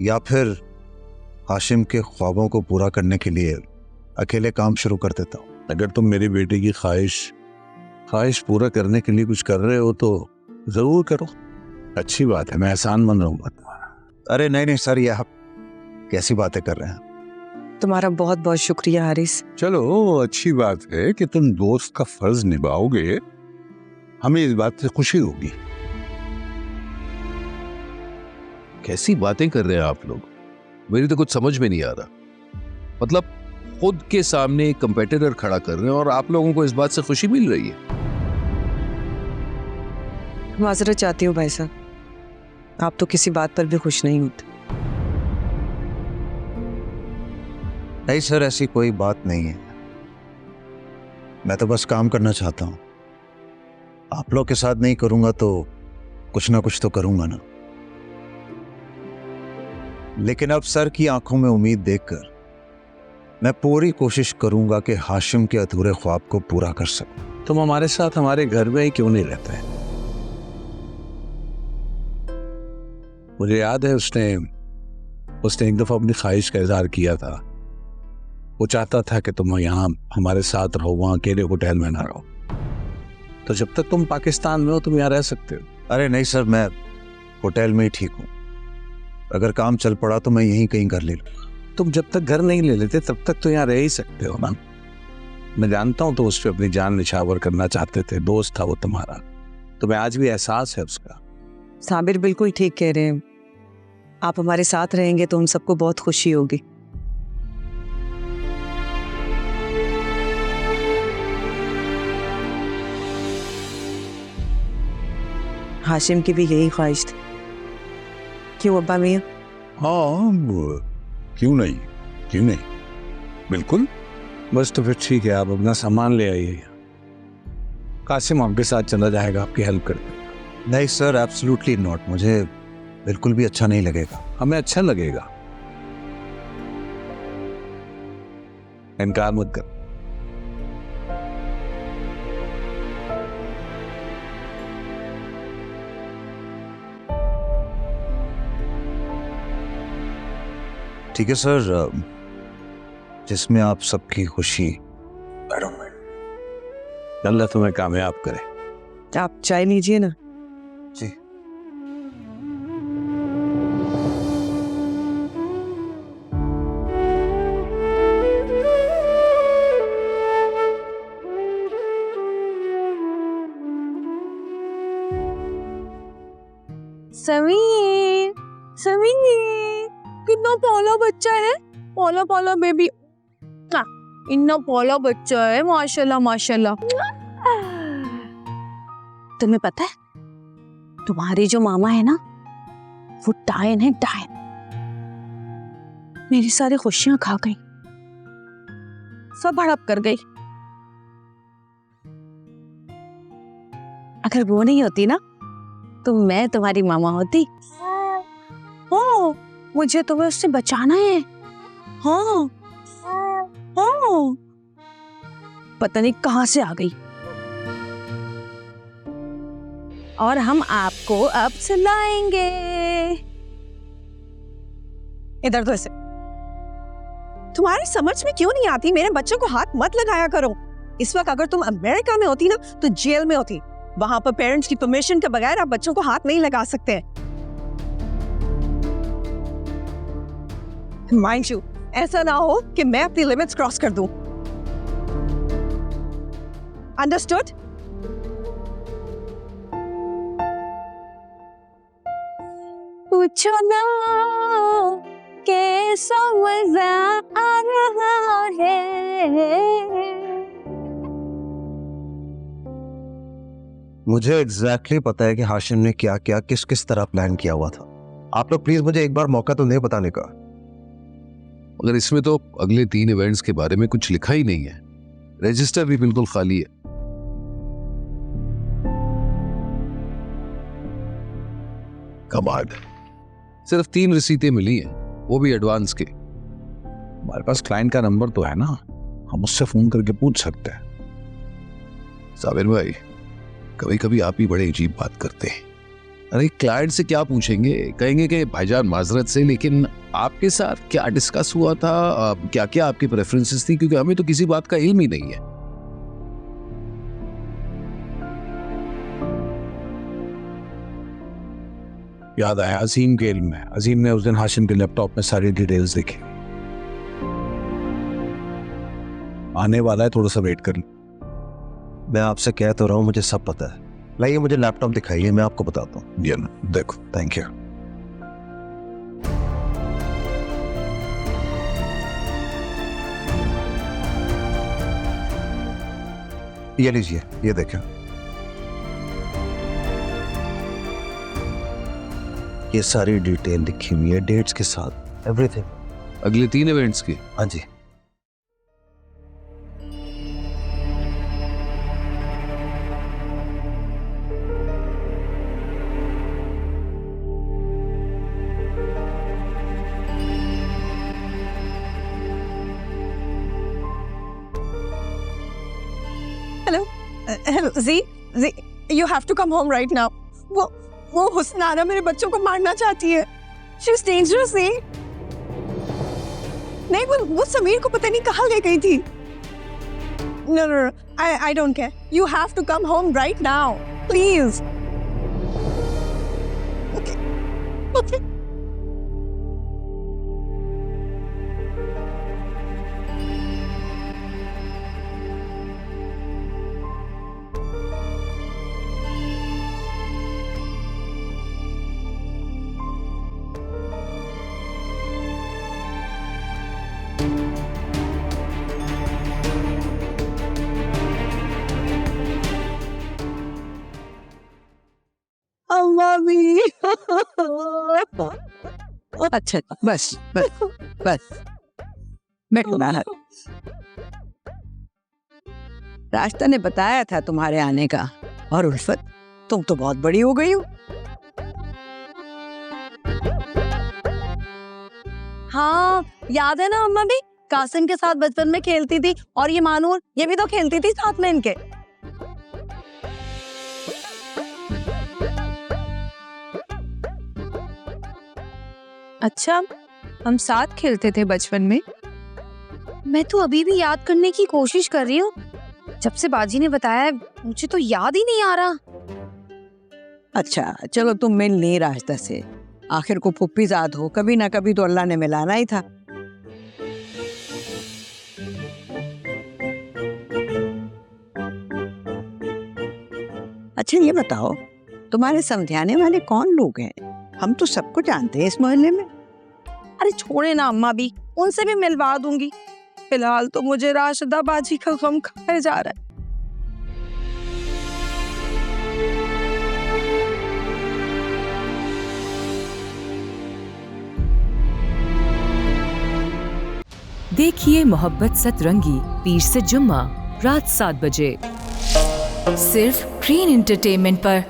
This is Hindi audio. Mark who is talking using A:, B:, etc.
A: या फिर हाशिम के ख्वाबों को पूरा करने के लिए अकेले काम शुरू कर देता हूँ।
B: अगर तुम मेरी बेटे की ख्वाहिश पूरा करने के लिए कुछ कर रहे हो तो जरूर करो, अच्छी बात है, मैं एहसान मंद रहूंगा तुम्हारा।
A: अरे नहीं सर, ये आप कैसी बातें कर रहे हैं?
C: तुम्हारा बहुत बहुत शुक्रिया हारिस।
B: चलो अच्छी बात है कि तुम दोस्त का फर्ज निभाओगे, हमें इस बात से खुशी होगी।
D: कैसी बातें कर रहे हैं आप लोग, मेरी तो कुछ समझ में नहीं आ रहा। मतलब खुद के सामने एक कंपेटिटर खड़ा कर रहे हैं और आप लोगों को इस बात से खुशी मिल रही है।
C: माजरत चाहती हूँ भाई साहब, आप तो किसी बात पर भी खुश नहीं होते।
A: नहीं सर, ऐसी कोई बात नहीं है, मैं तो बस काम करना चाहता हूँ। आप लोग के साथ नहीं करूंगा तो कुछ ना कुछ तो करूंगा ना। लेकिन अब सर की आंखों में उम्मीद देखकर मैं पूरी कोशिश करूंगा कि हाशिम के अधूरे ख्वाब को पूरा कर सकूं।
B: तुम हमारे साथ हमारे घर में ही क्यों नहीं रहते? मुझे याद है उसने एक दफा अपनी ख्वाहिश का इजहार किया था। वो चाहता था कि तुम यहाँ हमारे साथ रहो, वहाँ अकेले होटल में ना रहो। तो जब तक तुम पाकिस्तान में हो तुम यहाँ रह सकते हो।
A: अरे नहीं सर, मैं होटल में ही ठीक हूँ। अगर काम चल पड़ा तो मैं यहीं कहीं घर ले लूँ।
B: तुम जब तक घर नहीं ले लेते तब तक तो यहाँ रह ही सकते हो ना। मैं जानता हूँ तो उस पर अपनी जान निछावर करना चाहते थे, दोस्त था वो तुम्हारा, तुम्हें आज भी एहसास है उसका।
C: साबिर बिल्कुल ठीक कह रहे हैं, आप हमारे साथ रहेंगे तो हम सबको बहुत खुशी होगी। हाशिम की भी यही ख्वाहिश थी, क्यों अब्बा मियां?
B: हाँ, क्यों नहीं, बिल्कुल। बस तो फिर ठीक है, आप अपना सामान ले आइए, कासिम आपके साथ चला जाएगा, आपकी हेल्प कर देगा।
A: नहीं सर, एब्सोल्युटली नॉट, मुझे बिल्कुल भी अच्छा नहीं लगेगा।
B: हमें अच्छा लगेगा, इनकार मत कर।
A: ठीक है सर, जिसमें आप सबकी खुशी।
B: अल्लाह तुम्हें कामयाब करे।
C: आप चाय लीजिए ना।
A: जी।
E: समीर कितना पौला बच्चा है, पौला बेबी, इतना पौला बच्चा है, माशाल्लाह माशाल्लाह। तुम्हें पता है तुम्हारे जो मामा है ना वो डायन है, डायन। मेरी सारी खुशियां खा गई, सब हड़प कर गई। अगर वो नहीं होती ना तो मैं तुम्हारी मामा होती। ओ, मुझे तुम्हें उससे बचाना है। हाँ हाँ, पता नहीं कहां से आ गई। और हम आपको अब सुलाएंगे। इधर तो ऐसे। तुम्हारी समझ में क्यों नहीं आती? मेरे बच्चों को हाथ मत लगाया करो। इस वक्त अगर तुम अमेरिका में होती ना तो जेल में होती। वहां पर पेरेंट्स की परमिशन के बगैर आप बच्चों को हाथ नहीं लगा सकते। माइंड यू, ऐसा ना हो कि मैं अपनी लिमिट्स क्रॉस कर दूं। अंडरस्टूड? पूछो ना कैसा मजा आ रहा है।
A: मुझे एग्जैक्टली पता है कि हाशिम ने क्या क्या किस किस तरह प्लान किया हुआ था। आप लोग प्लीज मुझे एक बार मौका तो दे बताने का।
D: मगर इसमें तो अगले 3 इवेंट्स के बारे में कुछ लिखा ही नहीं है, रजिस्टर भी बिल्कुल खाली है। कमाल, सिर्फ 3 रसीदें मिली हैं, वो भी एडवांस के।
B: हमारे पास क्लाइंट का नंबर तो है ना, हम उससे फोन करके पूछ सकते हैं।
D: साबिर भाई, कभी कभी आप ही बड़े अजीब बात करते हैं। अरे क्लाइंट से क्या पूछेंगे, कहेंगे कि भाईजान माजरत से, लेकिन आपके साथ क्या डिस्कस हुआ था, क्या क्या आपकी प्रेफरेंसेस थी, क्योंकि हमें तो किसी बात का इल्म ही नहीं है।
B: याद आया अजीम के इल्म में, अजीम ने उस दिन हाशिम के लैपटॉप में सारी डिटेल्स देखी। आने वाला है, थोड़ा सा वेट कर लो।
A: मैं आपसे कह तो रहा हूँ, मुझे सब पता है। लाइए मुझे लैपटॉप दिखाइए, मैं आपको बताता हूँ।
B: ये ना देखो।
A: Thank you. ये लीजिए, ये देखें। ये सारी डिटेल लिखी हुई है, डेट्स के साथ, एवरीथिंग।
D: अगले 3 इवेंट्स की?
A: हाँ जी।
E: हेलो जी, you have to come home right now. वो हुस्नाना मेरे बच्चों को मारना चाहती है। She's dangerous, जी। नहीं, वो समीर को पता नहीं कहाँ ले गई थी। No, I don't care. You have to come home right now, please. Okay. Mummy.
C: अच्छा बस बस बस बैठो बाहर। रास्ता ने बताया था तुम्हारे आने का। और उल्फत, तुम तो बहुत बड़ी हो गई हो।
E: हाँ, याद है ना अम्मा भी कासिम के साथ बचपन में खेलती थी, और ये मानूर ये भी तो खेलती थी साथ में इनके।
F: अच्छा, हम साथ खेलते थे बचपन में।
E: मैं तो अभी भी याद करने की कोशिश कर रही हूँ। जब से बाजी ने बताया मुझे तो याद ही नहीं आ रहा।
C: अच्छा चलो, तुम मिल नहीं रास्ता से, आखिर को फुप्पी जाद हो, कभी ना कभी तो अल्लाह ने मिलाना ही था। अच्छा ये बताओ, तुम्हारे समझाने वाले कौन लोग हैं? हम तो सबको जानते हैं इस मोहल्ले में।
E: अरे छोड़े ना अम्मा भी, उनसे भी मिलवा दूंगी। फिलहाल तो मुझे राशिदा बाजी का गम खाया जा रहा है।
G: देखिए मोहब्बत सतरंगी पीर से जुम्मा रात 7 बजे सिर्फ ग्रीन एंटरटेनमेंट पर।